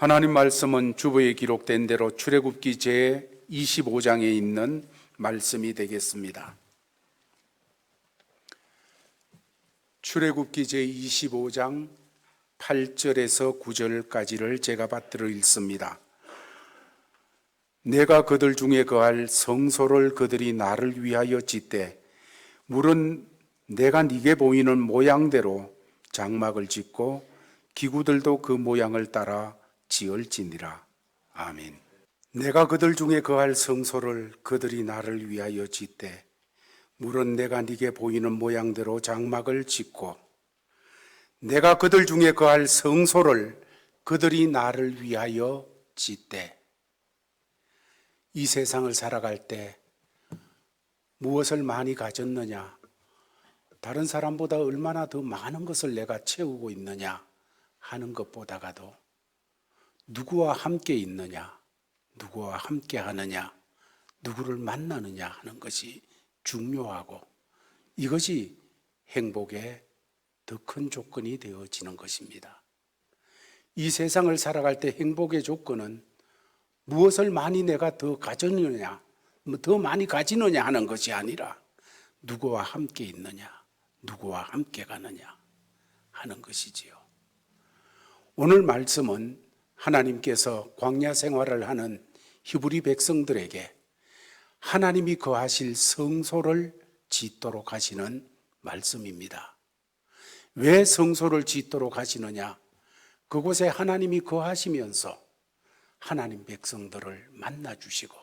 하나님 말씀은 주보에 기록된 대로 출애굽기 제25장에 있는 말씀이 되겠습니다. 출애굽기 제25장 8절에서 9절까지를 제가 받들어 읽습니다. 내가 그들 중에 거할 성소를 그들이 나를 위하여 짓되 물은 내가 네게 보이는 모양대로 장막을 짓고 기구들도 그 모양을 따라 지을지니라. 아멘. 내가 그들 중에 거할 성소를 그들이 나를 위하여 짓되 물은 내가 네게 보이는 모양대로 장막을 짓고 내가 그들 중에 거할 성소를 그들이 나를 위하여 짓되. 이 세상을 살아갈 때 무엇을 많이 가졌느냐, 다른 사람보다 얼마나 더 많은 것을 내가 채우고 있느냐 하는 것보다가도 누구와 함께 있느냐, 누구와 함께 하느냐, 누구를 만나느냐 하는 것이 중요하고 이것이 행복의 더 큰 조건이 되어지는 것입니다. 이 세상을 살아갈 때 행복의 조건은 무엇을 많이 내가 더 가졌느냐, 더 많이 가지느냐 하는 것이 아니라 누구와 함께 있느냐, 누구와 함께 가느냐 하는 것이지요. 오늘 말씀은 하나님께서 광야 생활을 하는 히브리 백성들에게 하나님이 거하실 성소를 짓도록 하시는 말씀입니다. 왜 성소를 짓도록 하시느냐? 그곳에 하나님이 거하시면서 하나님 백성들을 만나 주시고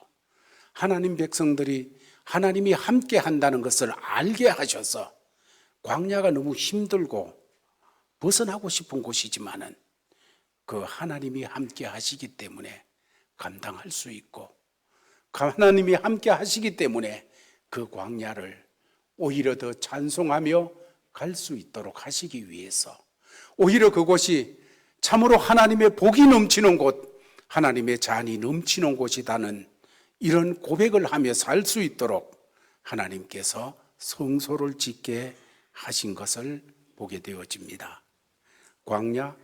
하나님 백성들이 하나님이 함께 한다는 것을 알게 하셔서 광야가 너무 힘들고 벗어나고 싶은 곳이지만은 그 하나님이 함께 하시기 때문에 감당할 수 있고 하나님이 함께 하시기 때문에 그 광야를 오히려 더 찬송하며 갈 수 있도록 하시기 위해서 오히려 그곳이 참으로 하나님의 복이 넘치는 곳, 하나님의 잔이 넘치는 곳이다는 이런 고백을 하며 살 수 있도록 하나님께서 성소를 짓게 하신 것을 보게 되어집니다. 광야,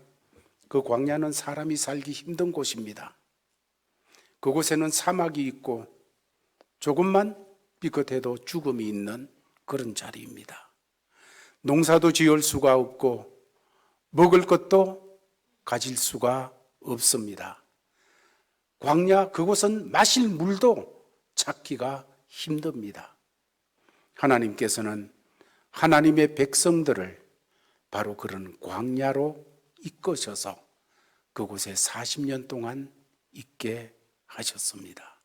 그 광야는 사람이 살기 힘든 곳입니다. 그곳에는 사막이 있고 조금만 삐끗해도 죽음이 있는 그런 자리입니다. 농사도 지을 수가 없고 먹을 것도 가질 수가 없습니다. 광야, 그곳은 마실 물도 찾기가 힘듭니다. 하나님께서는 하나님의 백성들을 바로 그런 광야로 이끄셔서 그곳에 40년 동안 있게 하셨습니다.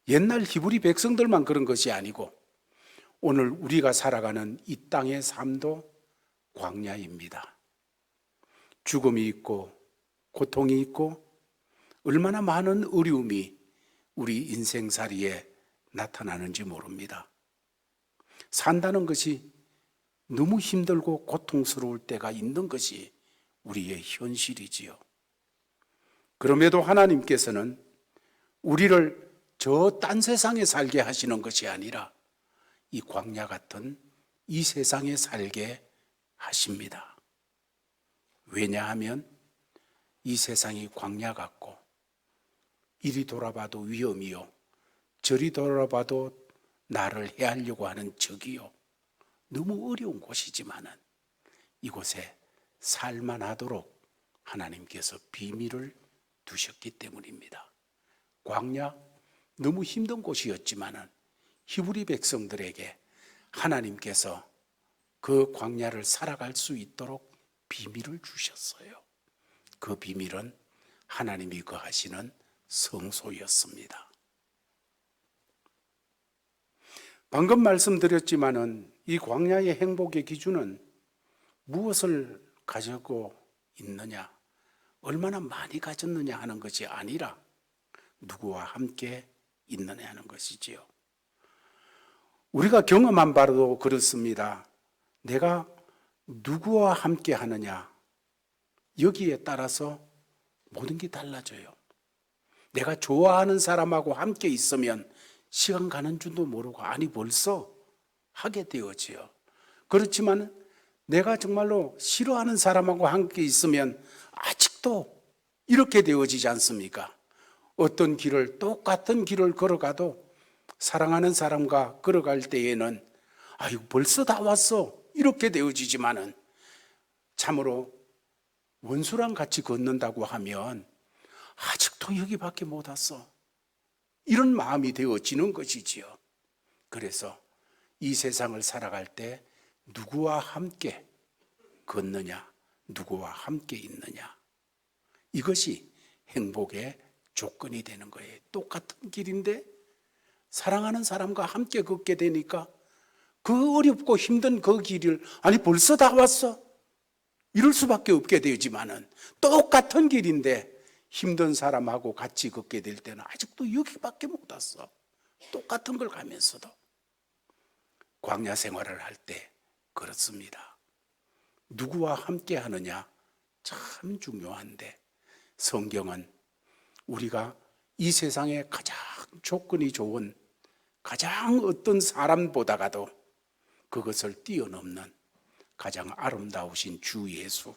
옛날 히브리 백성들만 그런 것이 아니고 오늘 우리가 살아가는 이 땅의 삶도 광야입니다. 죽음이 있고 고통이 있고 얼마나 많은 어려움이 우리 인생살이에 나타나는지 모릅니다. 산다는 것이 너무 힘들고 고통스러울 때가 있는 것이 우리의 현실이지요. 그럼에도 하나님께서는 우리를 저 딴 세상에 살게 하시는 것이 아니라 이 광야 같은 이 세상에 살게 하십니다. 왜냐하면 이 세상이 광야 같고 이리 돌아봐도 위험이요, 저리 돌아봐도 나를 해하려고 하는 적이요, 너무 어려운 곳이지만은 이곳에 살만하도록 하나님께서 비밀을 두셨기 때문입니다. 광야, 너무 힘든 곳이었지만은 히브리 백성들에게 하나님께서 그 광야를 살아갈 수 있도록 비밀을 주셨어요. 그 비밀은 하나님이 거하시는 성소였습니다. 방금 말씀드렸지만은 이 광야의 행복의 기준은 무엇을 가지고 있느냐, 얼마나 많이 가졌느냐 하는 것이 아니라 누구와 함께 있느냐 하는 것이지요. 우리가 경험한 바로 그렇습니다. 내가 누구와 함께 하느냐, 여기에 따라서 모든 게 달라져요. 내가 좋아하는 사람하고 함께 있으면 시간 가는 줄도 모르고 아니 벌써 하게 되어지요. 그렇지만 내가 정말로 싫어하는 사람하고 함께 있으면 아직도 이렇게 되어지지 않습니까? 어떤 길을, 똑같은 길을 걸어가도 사랑하는 사람과 걸어갈 때에는 아이고 벌써 다 왔어 이렇게 되어지지만은 참으로 원수랑 같이 걷는다고 하면 아직도 여기밖에 못 왔어 이런 마음이 되어지는 것이지요. 그래서 이 세상을 살아갈 때 누구와 함께 걷느냐, 누구와 함께 있느냐, 이것이 행복의 조건이 되는 거예요. 똑같은 길인데 사랑하는 사람과 함께 걷게 되니까 그 어렵고 힘든 그 길을 아니 벌써 다 왔어 이럴 수밖에 없게 되지만은 똑같은 길인데 힘든 사람하고 같이 걷게 될 때는 아직도 여기밖에 못 왔어. 똑같은 걸 가면서도 광야 생활을 할 때 그렇습니다. 누구와 함께 하느냐 참 중요한데 성경은 우리가 이 세상에 가장 조건이 좋은 가장 어떤 사람보다가도 그것을 뛰어넘는 가장 아름다우신 주 예수,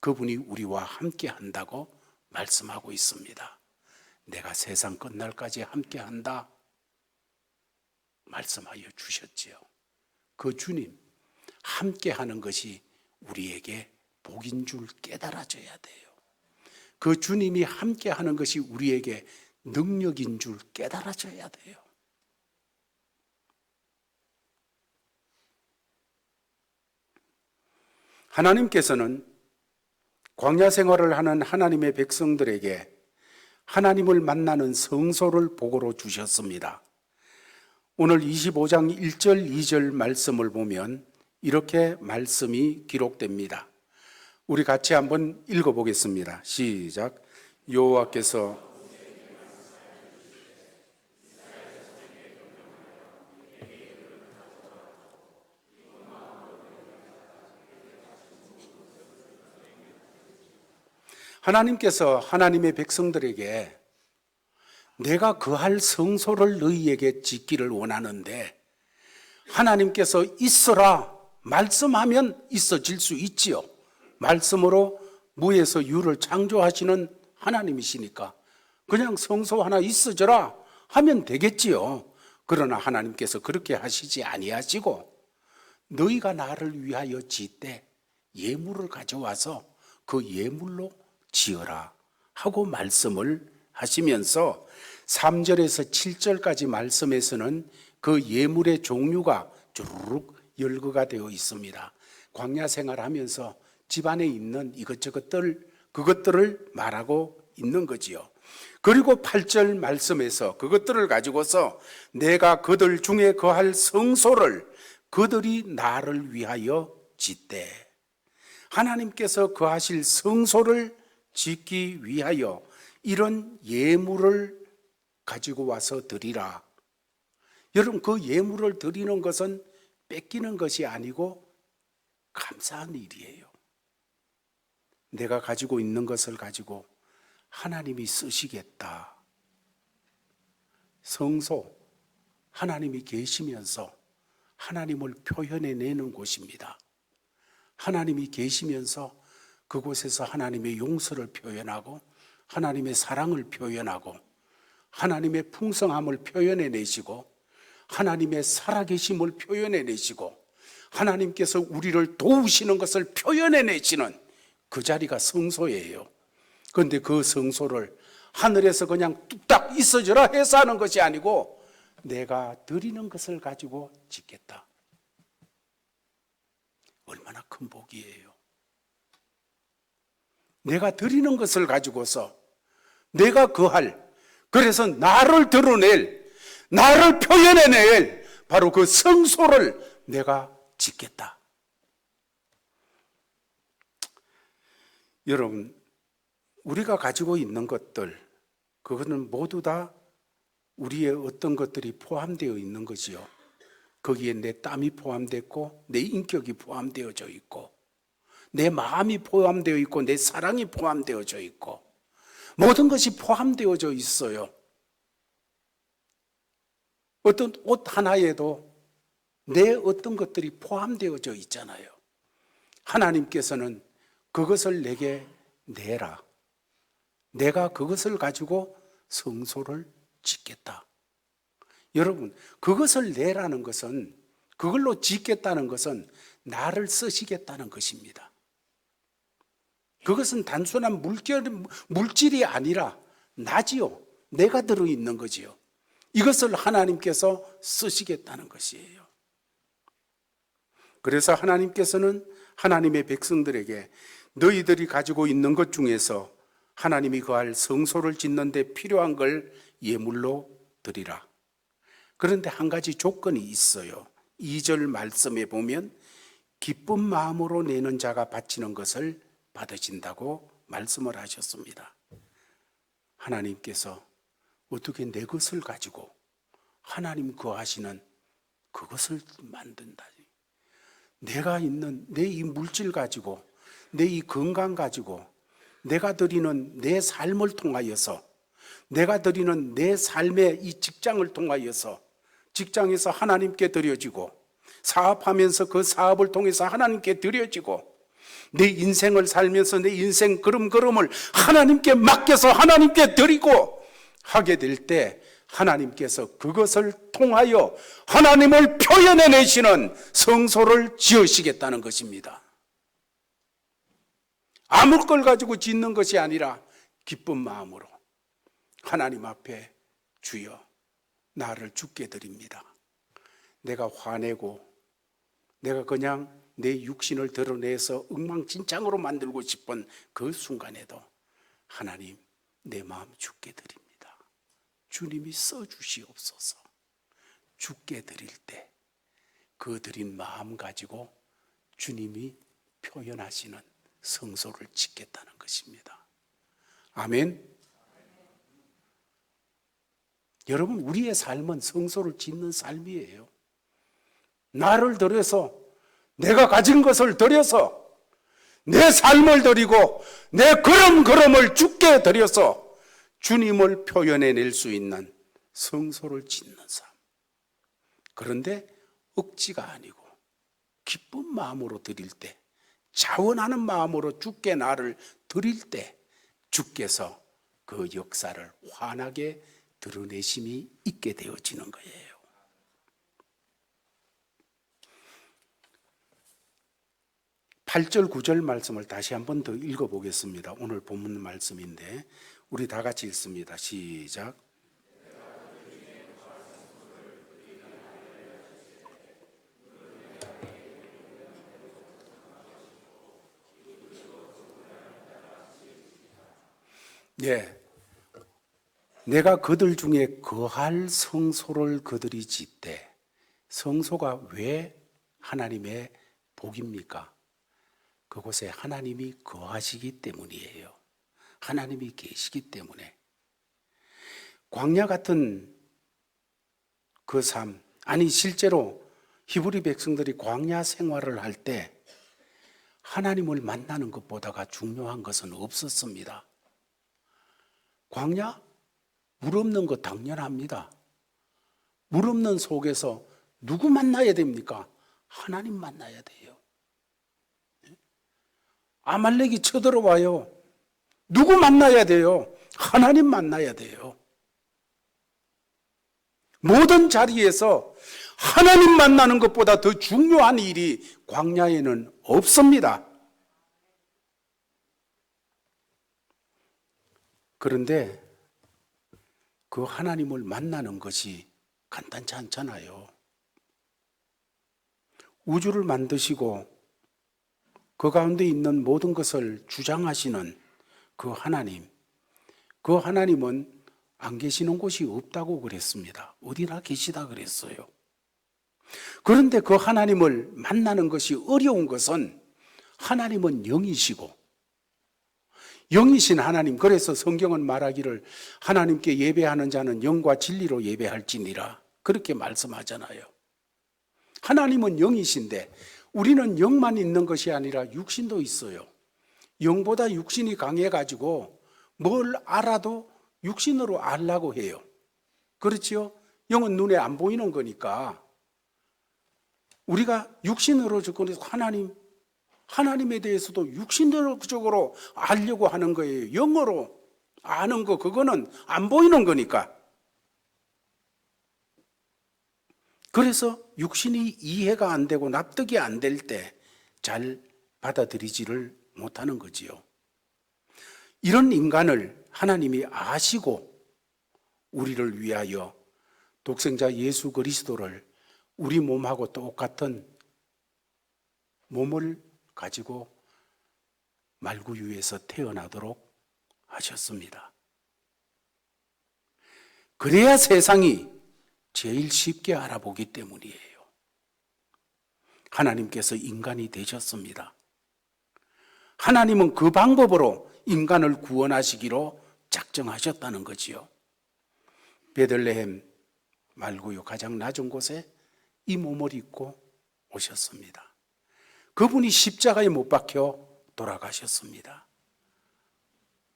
그분이 우리와 함께 한다고 말씀하고 있습니다. 내가 세상 끝날까지 함께 한다 말씀하여 주셨지요. 그 주님 함께 하는 것이 우리에게 복인 줄 깨달아져야 돼요. 그 주님이 함께 하는 것이 우리에게 능력인 줄 깨달아져야 돼요. 하나님께서는 광야 생활을 하는 하나님의 백성들에게 하나님을 만나는 성소를 복으로 주셨습니다. 오늘 25장 1절 2절 말씀을 보면 이렇게 말씀이 기록됩니다. 우리 같이 한번 읽어보겠습니다. 시작. 여호와께서 하나님께서 하나님의 백성들에게 내가 거할 성소를 너희에게 짓기를 원하는데 하나님께서 있어라 말씀하면 있어질 수 있지요. 말씀으로 무에서 유를 창조하시는 하나님이시니까 그냥 성소 하나 있어져라 하면 되겠지요. 그러나 하나님께서 그렇게 하시지 아니하시고 너희가 나를 위하여 짓되 예물을 가져와서 그 예물로 지어라 하고 말씀을 하시면서 3절에서 7절까지 말씀에서는 그 예물의 종류가 주르륵 열거가 되어 있습니다. 광야 생활하면서 집안에 있는 이것저것들 그것들을 말하고 있는 거지요. 그리고 8절 말씀에서 그것들을 가지고서 내가 그들 중에 거할 성소를 그들이 나를 위하여 짓되 하나님께서 거하실 성소를 짓기 위하여 이런 예물을 가지고 와서 드리라. 여러분 그 예물을 드리는 것은 뺏기는 것이 아니고 감사한 일이에요. 내가 가지고 있는 것을 가지고 하나님이 쓰시겠다. 성소, 하나님이 계시면서 하나님을 표현해내는 곳입니다. 하나님이 계시면서 그곳에서 하나님의 용서를 표현하고 하나님의 사랑을 표현하고 하나님의 풍성함을 표현해내시고 하나님의 살아계심을 표현해내시고 하나님께서 우리를 도우시는 것을 표현해내시는 그 자리가 성소예요. 그런데 그 성소를 하늘에서 그냥 뚝딱 있어져라 해서 하는 것이 아니고 내가 드리는 것을 가지고 짓겠다. 얼마나 큰 복이에요. 내가 드리는 것을 가지고서 내가 거할, 그래서 나를 드러낼, 나를 표현해낼 바로 그 성소를 내가 짓겠다. 여러분, 우리가 가지고 있는 것들, 그거는 모두 다 우리의 어떤 것들이 포함되어 있는 거지요. 거기에 내 땀이 포함됐고 내 인격이 포함되어져 있고 내 마음이 포함되어 있고 내 사랑이 포함되어져 있고 모든 것이 포함되어져 있어요. 어떤 옷 하나에도 내 어떤 것들이 포함되어져 있잖아요. 하나님께서는 그것을 내게 내라. 내가 그것을 가지고 성소를 짓겠다. 여러분, 그것을 내라는 것은, 그걸로 짓겠다는 것은 나를 쓰시겠다는 것입니다. 그것은 단순한 물질이 아니라 나지요. 내가 들어있는 거지요. 이것을 하나님께서 쓰시겠다는 것이에요. 그래서 하나님께서는 하나님의 백성들에게 너희들이 가지고 있는 것 중에서 하나님이 거할 성소를 짓는 데 필요한 걸 예물로 드리라. 그런데 한 가지 조건이 있어요. 2절 말씀에 보면 기쁜 마음으로 내는 자가 바치는 것을 받으신다고 말씀을 하셨습니다. 하나님께서 어떻게 내 것을 가지고 하나님 거하시는 그것을 만든다. 내가 있는 내 이 물질 가지고, 내 이 건강 가지고, 내가 드리는 내 삶을 통하여서, 내가 드리는 내 삶의 이 직장을 통하여서, 직장에서 하나님께 드려지고, 사업하면서 그 사업을 통해서 하나님께 드려지고, 내 인생을 살면서 내 인생 걸음걸음을 하나님께 맡겨서 하나님께 드리고 하게 될 때 하나님께서 그것을 통하여 하나님을 표현해내시는 성소를 지으시겠다는 것입니다. 아무 걸 가지고 짓는 것이 아니라 기쁜 마음으로 하나님 앞에 주여 나를 주께 드립니다. 내가 화내고 내가 그냥 내 육신을 드러내서 엉망진창으로 만들고 싶은 그 순간에도 하나님 내 마음 주께 드립니다. 주님이 써주시옵소서. 주께 드릴 때 그 드린 마음 가지고 주님이 표현하시는 성소를 짓겠다는 것입니다. 아멘. 여러분, 우리의 삶은 성소를 짓는 삶이에요. 나를 들여서, 내가 가진 것을 들여서, 내 삶을 드리고 내 걸음걸음을 주께 드려서 주님을 표현해낼 수 있는 성소를 짓는 삶. 그런데 억지가 아니고 기쁜 마음으로 드릴 때, 자원하는 마음으로 주께 나를 드릴 때 주께서 그 역사를 환하게 드러내심이 있게 되어지는 거예요. 팔 절 9절 말씀을 다시 한 번 더 읽어보겠습니다. 오늘 본문 말씀인데 우리 다 같이 읽습니다. 시작. 네, 내가 그들 중에 거할 성소를 그들이 짓되, 성소가 왜 하나님의 복입니까? 그곳에 하나님이 거하시기 때문이에요. 하나님이 계시기 때문에. 광야 같은 그 삶, 아니 실제로 히브리 백성들이 광야 생활을 할 때 하나님을 만나는 것보다가 중요한 것은 없었습니다. 광야? 물 없는 거 당연합니다. 물 없는 속에서 누구 만나야 됩니까? 하나님 만나야 돼요. 아말렉이 쳐들어와요. 누구 만나야 돼요? 하나님 만나야 돼요. 모든 자리에서 하나님 만나는 것보다 더 중요한 일이 광야에는 없습니다. 그런데 그 하나님을 만나는 것이 간단치 않잖아요. 우주를 만드시고 그 가운데 있는 모든 것을 주장하시는 그 하나님은 안 계시는 곳이 없다고 그랬습니다. 어디나 계시다 그랬어요. 그런데 그 하나님을 만나는 것이 어려운 것은 하나님은 영이시고, 영이신 하나님, 그래서 성경은 말하기를 하나님께 예배하는 자는 영과 진리로 예배할지니라 그렇게 말씀하잖아요. 하나님은 영이신데 우리는 영만 있는 것이 아니라 육신도 있어요. 영보다 육신이 강해가지고 뭘 알아도 육신으로 알라고 해요. 그렇지요? 영은 눈에 안 보이는 거니까 우리가 육신으로 접근해서 하나님에 대해서도 육신적으로 알려고 하는 거예요. 영어로 아는 거, 그거는 안 보이는 거니까. 그래서 육신이 이해가 안 되고 납득이 안 될 때 잘 받아들이지를 못하는 거지요. 이런 인간을 하나님이 아시고 우리를 위하여 독생자 예수 그리스도를 우리 몸하고 똑같은 몸을 가지고 말구유에서 태어나도록 하셨습니다. 그래야 세상이 제일 쉽게 알아보기 때문이에요. 하나님께서 인간이 되셨습니다. 하나님은 그 방법으로 인간을 구원하시기로 작정하셨다는 거지요. 베들레헴 말구유 가장 낮은 곳에 이 몸을 입고 오셨습니다. 그분이 십자가에 못 박혀 돌아가셨습니다.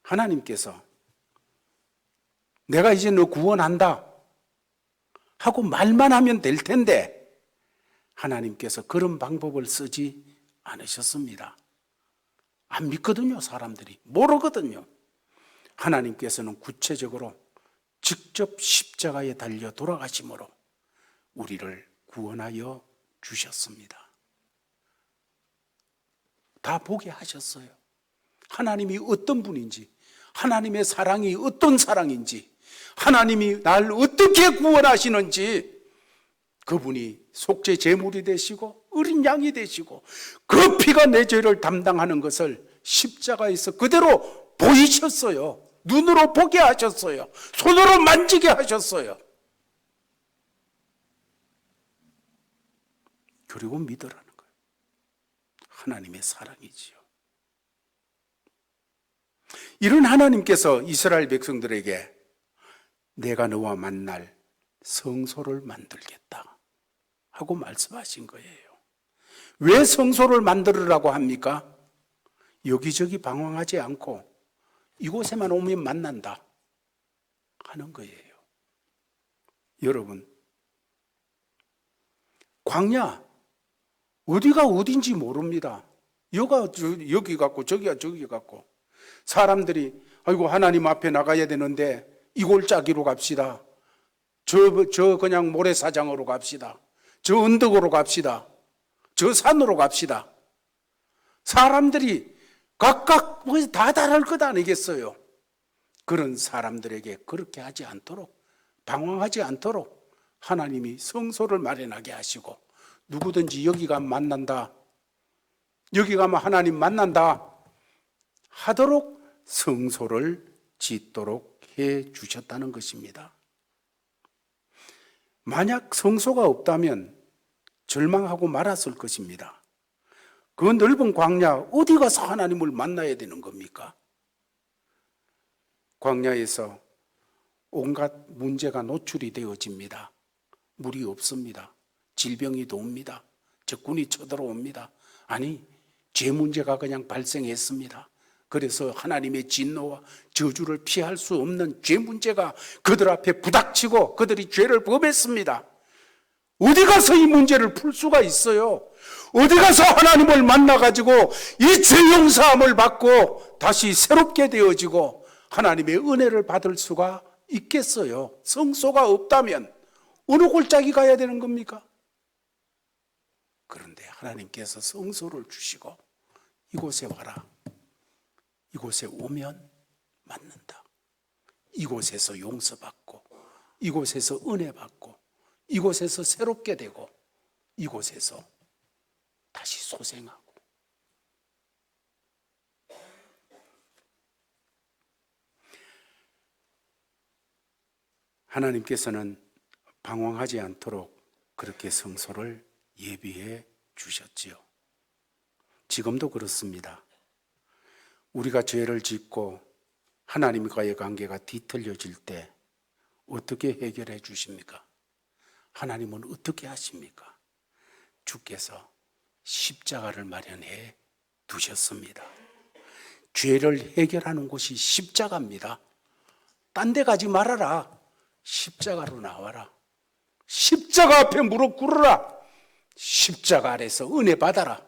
하나님께서 내가 이제 너 구원한다 하고 말만 하면 될 텐데 하나님께서 그런 방법을 쓰지 않으셨습니다. 안 믿거든요. 사람들이 모르거든요. 하나님께서는 구체적으로 직접 십자가에 달려 돌아가심으로 우리를 구원하여 주셨습니다. 다 보게 하셨어요. 하나님이 어떤 분인지, 하나님의 사랑이 어떤 사랑인지, 하나님이 날 어떻게 구원하시는지, 그분이 속죄 제물이 되시고 어린 양이 되시고 그 피가 내 죄를 담당하는 것을 십자가에서 그대로 보이셨어요. 눈으로 보게 하셨어요. 손으로 만지게 하셨어요. 그리고 믿으라는 거예요. 하나님의 사랑이지요. 이런 하나님께서 이스라엘 백성들에게 내가 너와 만날 성소를 만들겠다 하고 말씀하신 거예요. 왜 성소를 만들으라고 합니까? 여기저기 방황하지 않고 이곳에만 오면 만난다 하는 거예요. 여러분, 광야 어디가 어딘지 모릅니다. 여기 같고 저기가 저기 같고 사람들이 아이고 하나님 앞에 나가야 되는데 이 골짜기로 갑시다. 저 그냥 모래사장으로 갑시다. 저 언덕으로 갑시다. 저 산으로 갑시다. 사람들이 각각 다 다를 것 아니겠어요? 그런 사람들에게 그렇게 하지 않도록, 방황하지 않도록 하나님이 성소를 마련하게 하시고 누구든지 여기 가면 만난다, 여기 가면 하나님 만난다 하도록 성소를 짓도록 해 주셨다는 것입니다. 만약 성소가 없다면 절망하고 말았을 것입니다. 그 넓은 광야 어디 가서 하나님을 만나야 되는 겁니까? 광야에서 온갖 문제가 노출이 되어집니다. 물이 없습니다. 질병이 옵니다. 적군이 쳐들어옵니다. 아니, 죄 문제가 그냥 발생했습니다. 그래서 하나님의 진노와 저주를 피할 수 없는 죄 문제가 그들 앞에 부닥치고 그들이 죄를 범했습니다. 어디 가서 이 문제를 풀 수가 있어요? 어디 가서 하나님을 만나가지고 이 죄 용서함을 받고 다시 새롭게 되어지고 하나님의 은혜를 받을 수가 있겠어요? 성소가 없다면 어느 골짜기 가야 되는 겁니까? 그런데 하나님께서 성소를 주시고 이곳에 와라. 이곳에 오면 맞는다. 이곳에서 용서받고 이곳에서 은혜 받고 이곳에서 새롭게 되고 이곳에서 다시 소생하고. 하나님께서는 방황하지 않도록 그렇게 성소를 예비해 주셨지요. 지금도 그렇습니다. 우리가 죄를 짓고 하나님과의 관계가 뒤틀려질 때 어떻게 해결해 주십니까? 하나님은 어떻게 하십니까? 주께서 십자가를 마련해 두셨습니다. 죄를 해결하는 곳이 십자가입니다. 딴 데 가지 말아라. 십자가로 나와라. 십자가 앞에 무릎 꿇어라. 십자가 아래서 은혜 받아라.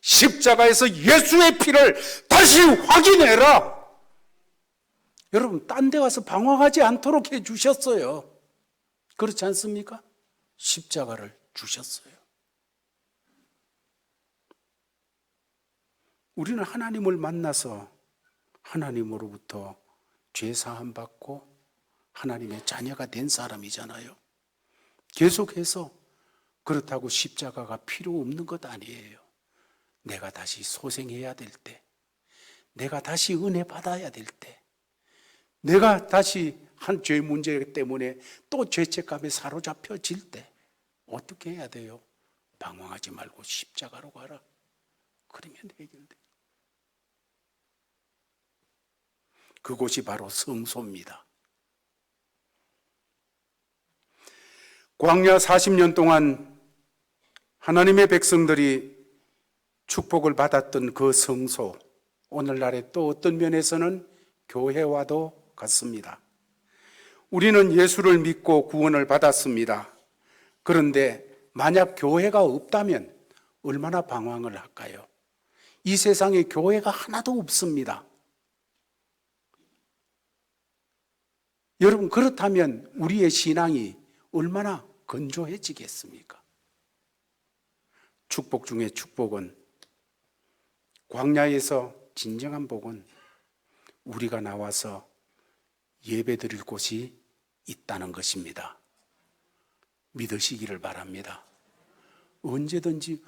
십자가에서 예수의 피를 다시 확인해라. 여러분, 딴 데 와서 방황하지 않도록 해 주셨어요. 그렇지 않습니까? 십자가를 주셨어요. 우리는 하나님을 만나서 하나님으로부터 죄 사함 받고 하나님의 자녀가 된 사람이잖아요. 계속해서 그렇다고 십자가가 필요 없는 것 아니에요. 내가 다시 소생해야 될 때, 내가 다시 은혜 받아야 될 때, 내가 다시 한 죄 문제 때문에 또 죄책감에 사로잡혀질 때 어떻게 해야 돼요? 방황하지 말고 십자가로 가라. 그러면 해결돼요. 그곳이 바로 성소입니다. 광야 40년 동안 하나님의 백성들이 축복을 받았던 그 성소, 오늘날에 또 어떤 면에서는 교회와도 같습니다. 우리는 예수를 믿고 구원을 받았습니다. 그런데 만약 교회가 없다면 얼마나 방황을 할까요? 이 세상에 교회가 하나도 없습니다. 여러분, 그렇다면 우리의 신앙이 얼마나 건조해지겠습니까? 축복 중에 축복은, 광야에서 진정한 복은 우리가 나와서 예배 드릴 곳이 있다는 것입니다. 믿으시기를 바랍니다. 언제든지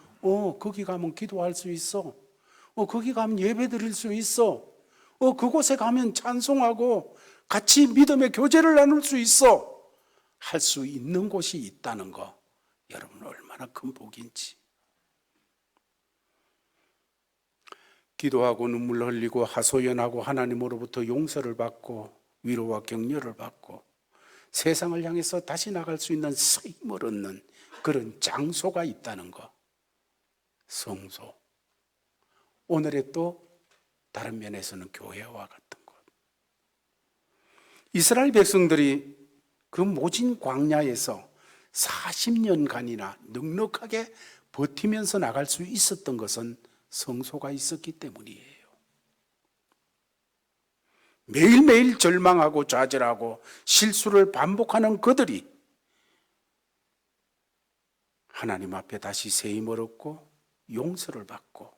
거기 가면 기도할 수 있어. 거기 가면 예배 드릴 수 있어. 그곳에 가면 찬송하고 같이 믿음의 교제를 나눌 수 있어. 할 수 있는 곳이 있다는 거, 여러분 얼마나 큰 복인지. 기도하고 눈물 흘리고 하소연하고 하나님으로부터 용서를 받고 위로와 격려를 받고 세상을 향해서 다시 나갈 수 있는 힘을 얻는 그런 장소가 있다는 것, 성소. 오늘의 또 다른 면에서는 교회와 같은 것. 이스라엘 백성들이 그 모진 광야에서 40년간이나 넉넉하게 버티면서 나갈 수 있었던 것은 성소가 있었기 때문이에요. 매일매일 절망하고 좌절하고 실수를 반복하는 그들이 하나님 앞에 다시 새 힘을 얻고 용서를 받고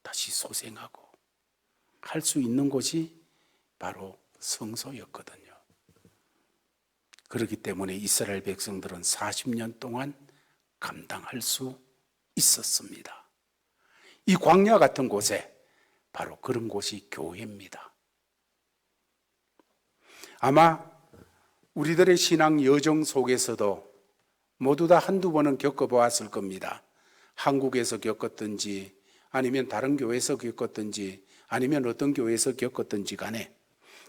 다시 소생하고 할 수 있는 곳이 바로 성소였거든요. 그렇기 때문에 이스라엘 백성들은 40년 동안 감당할 수 있었습니다. 이 광야 같은 곳에 바로 그런 곳이 교회입니다. 아마 우리들의 신앙 여정 속에서도 모두 다 한두 번은 겪어보았을 겁니다. 한국에서 겪었든지 아니면 다른 교회에서 겪었든지 아니면 어떤 교회에서 겪었든지 간에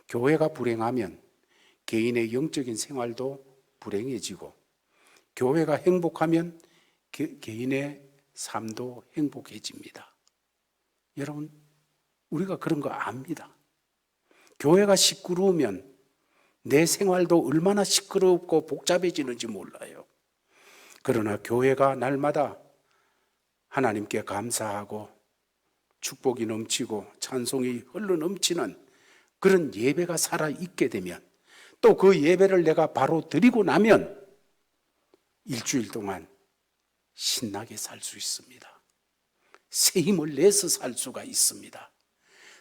교회가 불행하면 개인의 영적인 생활도 불행해지고 교회가 행복하면 개인의 삶도 행복해집니다. 여러분, 우리가 그런 거 압니다. 교회가 시끄러우면 내 생활도 얼마나 시끄럽고 복잡해지는지 몰라요. 그러나 교회가 날마다 하나님께 감사하고 축복이 넘치고 찬송이 흘러 넘치는 그런 예배가 살아있게 되면, 또 그 예배를 내가 바로 드리고 나면 일주일 동안 신나게 살 수 있습니다. 새 힘을 내서 살 수가 있습니다.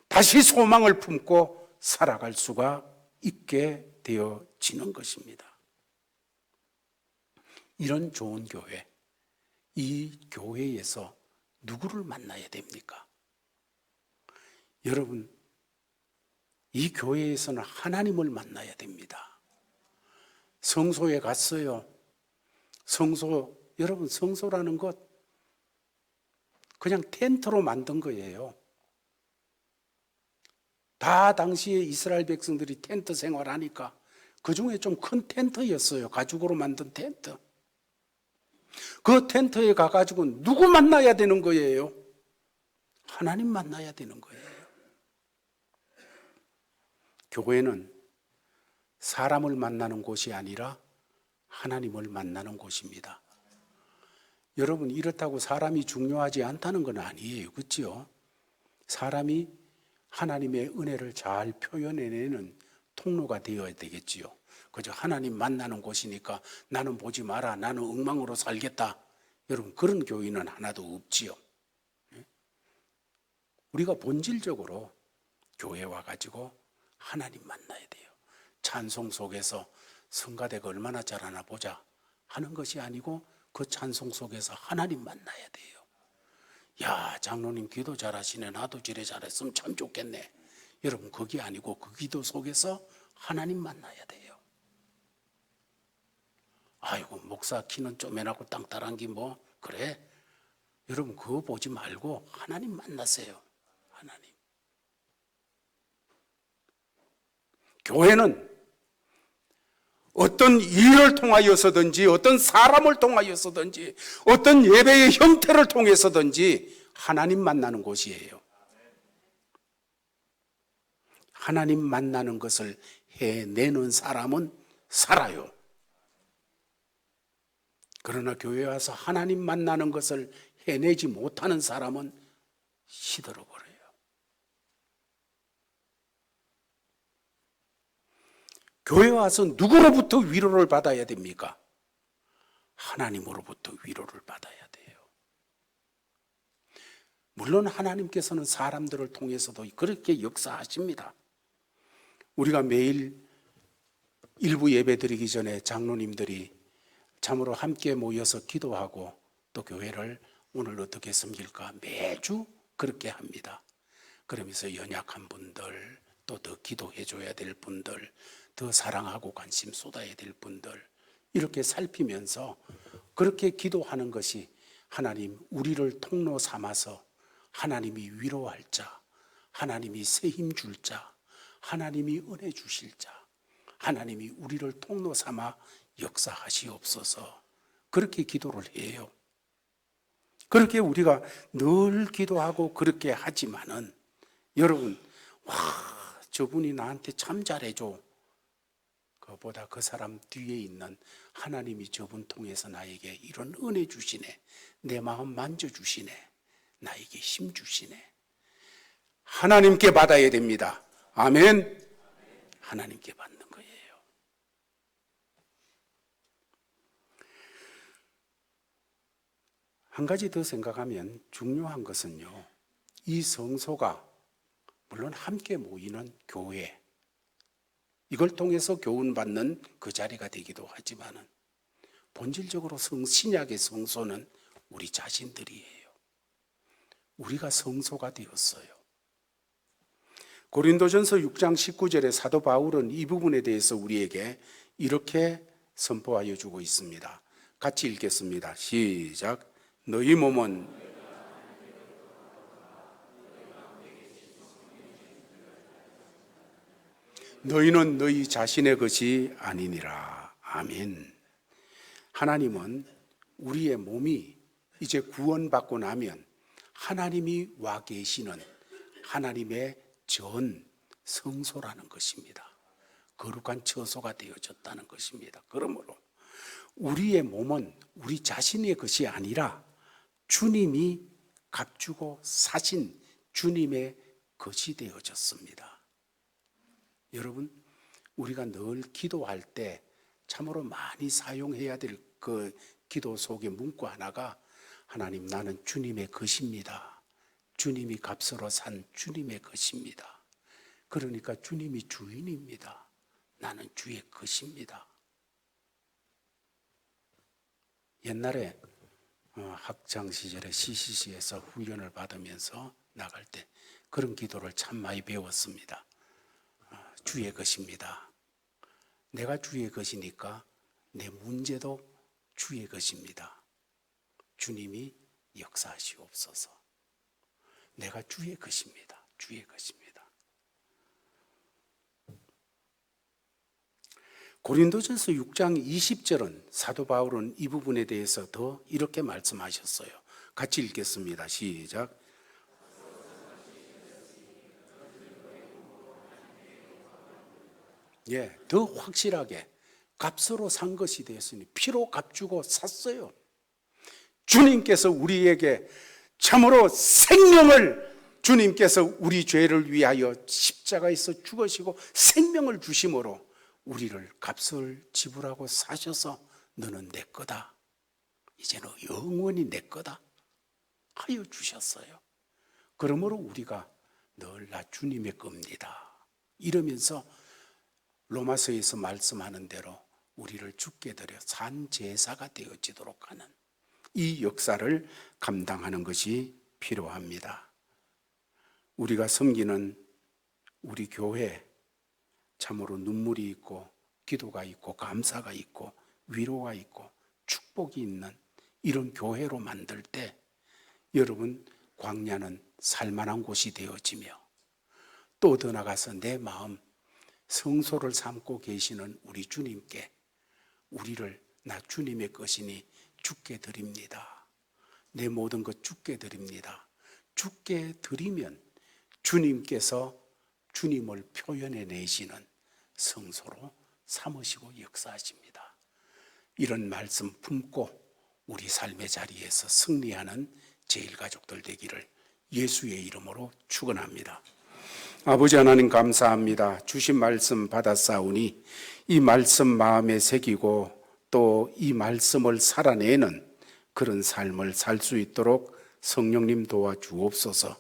다시 소망을 품고 살아갈 수가 있게 되어지는 것입니다. 이런 좋은 교회, 이 교회에서 누구를 만나야 됩니까? 여러분, 이 교회에서는 하나님을 만나야 됩니다. 성소에 갔어요. 여러분, 성소라는 것 그냥 텐트로 만든 거예요. 다 당시에 이스라엘 백성들이 텐트 생활하니까 그 중에 좀 큰 텐트였어요. 가죽으로 만든 텐트. 그 텐트에 가가지고 누구 만나야 되는 거예요? 하나님 만나야 되는 거예요. 교회는 사람을 만나는 곳이 아니라 하나님을 만나는 곳입니다. 여러분, 이렇다고 사람이 중요하지 않다는 건 아니에요. 그렇죠? 사람이 하나님의 은혜를 잘 표현해내는 통로가 되어야 되겠지요. 그저 하나님 만나는 곳이니까 나는 보지 마라, 나는 엉망으로 살겠다, 여러분, 그런 교회는 하나도 없지요. 우리가 본질적으로 교회 와가지고 하나님 만나야 돼요. 찬송 속에서 성가대가 얼마나 잘하나 보자 하는 것이 아니고 그 찬송 속에서 하나님 만나야 돼요. 야, 장로님 기도 잘하시네, 나도 지뢰 잘했으면 참 좋겠네. 여러분, 그게 아니고 그 기도 속에서 하나님 만나야 돼요. 아이고, 목사 키는 쪼매나고 땅따란 게 뭐 그래? 여러분, 그거 보지 말고 하나님 만나세요. 하나님. 교회는 어떤 일을 통하여서든지 어떤 사람을 통하여서든지 어떤 예배의 형태를 통해서든지 하나님 만나는 곳이에요. 하나님 만나는 것을 해내는 사람은 살아요. 그러나 교회에 와서 하나님 만나는 것을 해내지 못하는 사람은 시들어버려요. 교회에 와서 누구로부터 위로를 받아야 됩니까? 하나님으로부터 위로를 받아야 돼요. 물론 하나님께서는 사람들을 통해서도 그렇게 역사하십니다. 우리가 매일 일부 예배 드리기 전에 장로님들이 참으로 함께 모여서 기도하고 또 교회를 오늘 어떻게 섬길까 매주 그렇게 합니다. 그러면서 연약한 분들, 또 더 기도해 줘야 될 분들, 더 사랑하고 관심 쏟아야 될 분들, 이렇게 살피면서 그렇게 기도하는 것이 하나님, 우리를 통로 삼아서 하나님이 위로할 자, 하나님이 새 힘 줄 자, 하나님이 은혜 주실 자, 하나님이 우리를 통로 삼아 역사하시옵소서, 그렇게 기도를 해요. 그렇게 우리가 늘 기도하고 그렇게 하지만은 여러분, 와, 저분이 나한테 참 잘해줘, 그보다 그 사람 뒤에 있는 하나님이 저분 통해서 나에게 이런 은혜 주시네, 내 마음 만져주시네, 나에게 힘 주시네, 하나님께 받아야 됩니다. 아멘. 하나님께 받는 거예요. 한 가지 더 생각하면 중요한 것은요, 이 성소가 물론 함께 모이는 교회, 이걸 통해서 교훈받는 그 자리가 되기도 하지만은 본질적으로 신약의 성소는 우리 자신들이에요. 우리가 성소가 되었어요. 고린도전서 6장 19절에 사도 바울은 이 부분에 대해서 우리에게 이렇게 선포하여 주고 있습니다. 같이 읽겠습니다. 시작. 너희 몸은 너희는 너희 자신의 것이 아니니라. 아멘. 하나님은 우리의 몸이 이제 구원받고 나면 하나님이 와 계시는 하나님의 전 성소라는 것입니다. 거룩한 처소가 되어졌다는 것입니다. 그러므로 우리의 몸은 우리 자신의 것이 아니라 주님이 값주고 사신 주님의 것이 되어졌습니다. 여러분, 우리가 늘 기도할 때 참으로 많이 사용해야 될 그 기도 속의 문구 하나가 하나님, 나는 주님의 것입니다. 주님이 값으로 산 주님의 것입니다. 그러니까 주님이 주인입니다. 나는 주의 것입니다. 옛날에 학창 시절에 CCC에서 훈련을 받으면서 나갈 때 그런 기도를 참 많이 배웠습니다. 주의 것입니다. 내가 주의 것이니까 내 문제도 주의 것입니다. 주님이 역사하시옵소서. 내가 주의 것입니다. 주의 것입니다. 고린도전서 6장 20절은 사도 바울은 이 부분에 대해서 더 이렇게 말씀하셨어요. 같이 읽겠습니다. 시작. 더 확실하게 값으로 산 것이 되었으니, 피로 값주고 샀어요. 주님께서 우리에게 참으로 생명을, 주님께서 우리 죄를 위하여 십자가에서 죽으시고 생명을 주심으로 우리를 값을 지불하고 사셔서 너는 내 거다, 이제는 영원히 내 거다 하여 주셨어요. 그러므로 우리가 늘 나 주님의 겁니다 이러면서 로마서에서 말씀하는 대로 우리를 죽게 드려 산 제사가 되어지도록 하는 이 역사를 감당하는 것이 필요합니다. 우리가 섬기는 우리 교회, 참으로 눈물이 있고 기도가 있고 감사가 있고 위로가 있고 축복이 있는 이런 교회로 만들 때 여러분, 광야는 살만한 곳이 되어지며 또 더 나가서 내 마음 성소를 삼고 계시는 우리 주님께 우리를 나 주님의 것이니 주께 드립니다, 내 모든 것 주께 드립니다, 주께 드리면 주님께서 주님을 표현해 내시는 성소로 삼으시고 역사하십니다. 이런 말씀 품고 우리 삶의 자리에서 승리하는 제일가족들 되기를 예수의 이름으로 축원합니다. 아버지 하나님 감사합니다. 주신 말씀 받았사오니 이 말씀 마음에 새기고 또 이 말씀을 살아내는 그런 삶을 살 수 있도록 성령님 도와주옵소서.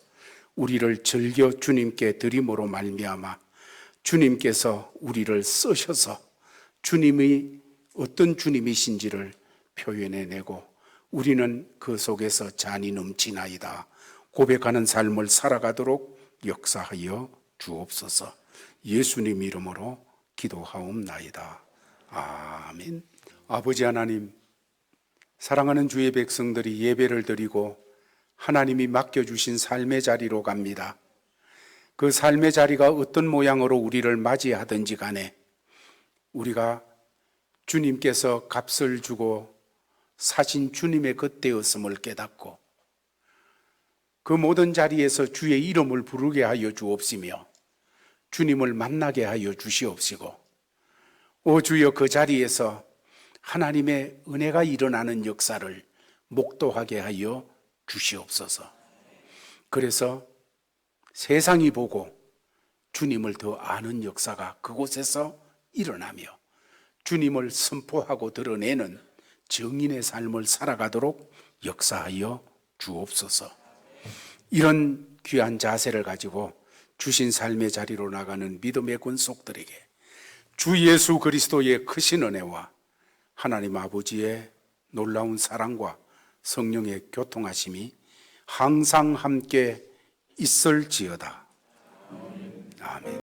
우리를 즐겨 주님께 드림으로 말미암아 주님께서 우리를 쓰셔서 주님이 어떤 주님이신지를 표현해내고 우리는 그 속에서 잔이 넘치나이다 고백하는 삶을 살아가도록 역사하여 주옵소서. 예수님 이름으로 기도하옵나이다. 아멘. 아버지 하나님, 사랑하는 주의 백성들이 예배를 드리고 하나님이 맡겨주신 삶의 자리로 갑니다. 그 삶의 자리가 어떤 모양으로 우리를 맞이하든지 간에 우리가 주님께서 값을 주고 사신 주님의 것 되었음을 깨닫고 그 모든 자리에서 주의 이름을 부르게 하여 주옵시며 주님을 만나게 하여 주시옵시고, 오 주여, 그 자리에서 하나님의 은혜가 일어나는 역사를 목도하게 하여 주시옵소서. 그래서 세상이 보고 주님을 더 아는 역사가 그곳에서 일어나며 주님을 선포하고 드러내는 정인의 삶을 살아가도록 역사하여 주옵소서. 이런 귀한 자세를 가지고 주신 삶의 자리로 나가는 믿음의 권속들에게 주 예수 그리스도의 크신 은혜와 하나님 아버지의 놀라운 사랑과 성령의 교통하심이 항상 함께 있을지어다. 아멘.